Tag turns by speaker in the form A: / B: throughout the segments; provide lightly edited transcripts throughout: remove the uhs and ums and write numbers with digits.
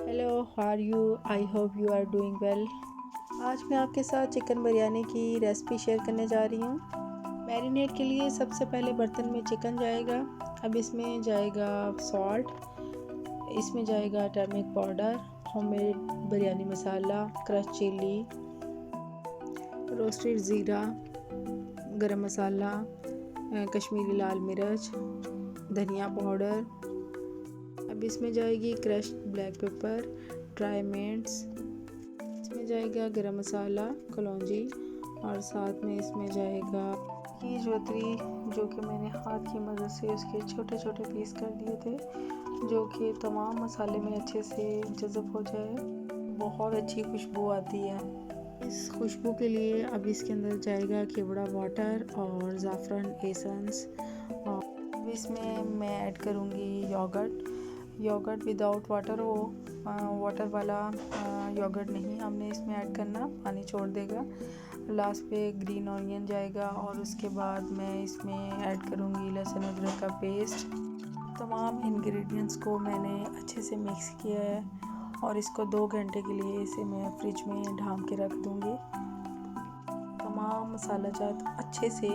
A: Hello, how are you? I hope you are doing well. आज मैं आपके साथ चिकन बिरयानी की रेसिपी शेयर करने जा रही हूँ। मैरिनेट के लिए सबसे पहले बर्तन में चिकन जाएगा। अब इसमें जाएगा सॉल्ट, इसमें जाएगा टर्मरिक पाउडर, होममेड बिरयानी मसाला, क्रश चिली, रोस्टेड ज़ीरा, गरम मसाला, कश्मीरी लाल मिर्च, धनिया पाउडर। अब इसमें जाएगी crush black pepper, dry mints, इसमें जाएगा गरम मसाला, कलौंजी और साथ में इसमें जाएगा की ज्वारी, जो कि मैंने हाथ की मदद से उसके छोटे छोटे पीस कर दिए थे, जो कि तमाम मसाले में अच्छे से जज़ब हो जाए। बहुत अच्छी खुशबू आती है। इस खुशबू के लिए अब इसके अंदर जाएगा केवड़ा वाटर और ज़ाफ़रान एसेंस। और इसमें मैं ऐड करूँगी योगर्ट विदाउट वाटर हो, वाटर वाला योगर्ट नहीं हमने इसमें ऐड करना, पानी छोड़ देगा। लास्ट पे ग्रीन ऑनियन जाएगा और उसके बाद मैं इसमें ऐड करूँगी लहसुन अदरक का पेस्ट। तमाम इंग्रेडिएंट्स को मैंने अच्छे से मिक्स किया है और इसको 2 घंटे के लिए इसे मैं फ्रिज में ढाँप के रख दूँगी। तमाम मसाला जात अच्छे से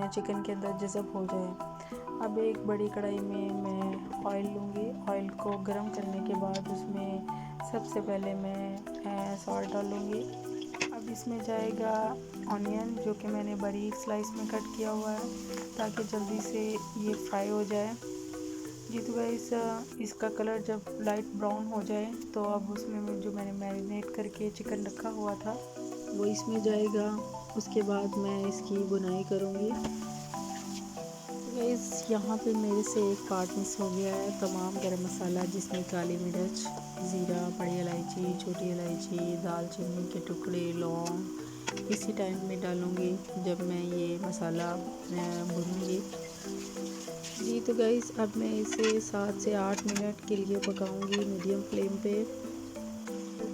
A: चिकन के अंदर जज़ब हो जाए। अब एक बड़ी कढ़ाई में मैं ऑयल लूँगी। ऑयल को गर्म करने के बाद उसमें सबसे पहले मैं सॉल्ट डालूँगी। अब इसमें जाएगा ऑनियन, जो कि मैंने बारीक स्लाइस में कट किया हुआ है ताकि जल्दी से ये फ्राई हो जाए। जी तो गाइस, इसका कलर जब लाइट ब्राउन हो जाए तो अब उसमें जो मैंने मैरिनेट करके चिकन रखा हुआ था वो इसमें जाएगा। उसके बाद मैं इसकी बुनाई करूँगी। गाइस, यहाँ पे मेरे से एक पार्ट मिस हो गया है। तमाम गरम मसाला, जिसमें काली मिर्च, ज़ीरा, बड़ी इलायची, छोटी इलायची, दालचीनी के टुकड़े, लौंग इसी टाइम में डालूँगी जब मैं ये मसाला भूनूँगी। जी तो गाइस, अब मैं इसे 7 से 8 मिनट के लिए पकाऊँगी मीडियम फ्लेम पे।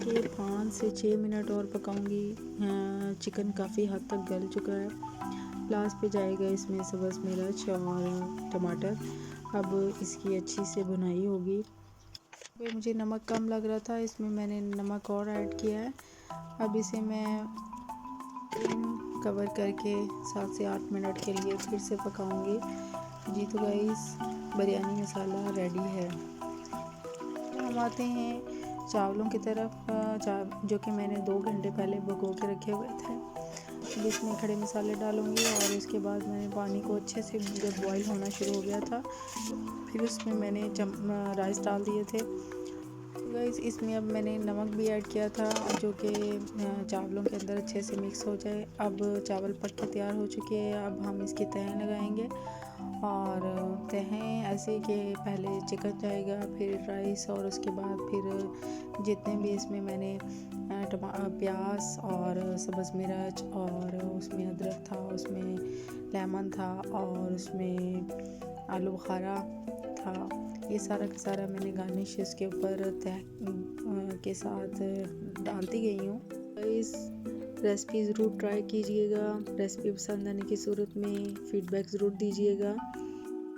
A: फिर 5 से 6 मिनट और पकाऊँगी। चिकन काफ़ी हद तक गल चुका है। लास्ट पे जाएगा इसमें सब्ज़ मिर्च और टमाटर। अब इसकी अच्छी से भुनाई होगी। फिर मुझे नमक कम लग रहा था, इसमें मैंने नमक और ऐड किया है। अब इसे मैं कवर करके 7 से 8 मिनट के लिए फिर से पकाऊंगी। जी तो गाइस, बिरयानी मसाला रेडी है। हम आते हैं चावलों की तरफ, जो कि मैंने 2 घंटे पहले भिगो के रखे हुए थे। अब इसमें खड़े मसाले डालूंगी और उसके बाद मैंने पानी को अच्छे से, जब बॉईल होना शुरू हो गया था, फिर उसमें मैंने राइस डाल दिए थे। गाइस, इसमें अब मैंने नमक भी ऐड किया था, जो कि चावलों के अंदर अच्छे से मिक्स हो जाए। अब चावल पक के तैयार हो चुके हैं। अब हम इसकी तहें लगाएंगे और तहें ऐसे कि पहले चिकन जाएगा, फिर राइस और उसके बाद फिर जितने भी इसमें मैंने प्याज और सब्ज़ मिर्च और उसमें अदरक था, उसमें लेमन था और उसमें आलू बुखारा था, ये सारा का सारा मैंने गार्निश इसके ऊपर तह के साथ डालती गई हूँ। इस रेसिपी ज़रूर ट्राई कीजिएगा। रेसिपी पसंद आने की सूरत में फ़ीडबैक ज़रूर दीजिएगा।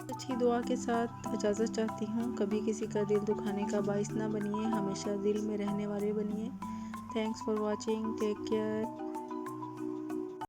A: अच्छी दुआ के साथ इजाज़त चाहती हूँ। कभी किसी का दिल दुखाने का बाइस ना बनिए, हमेशा दिल में रहने वाले बनिए। Thanks for watching, take care.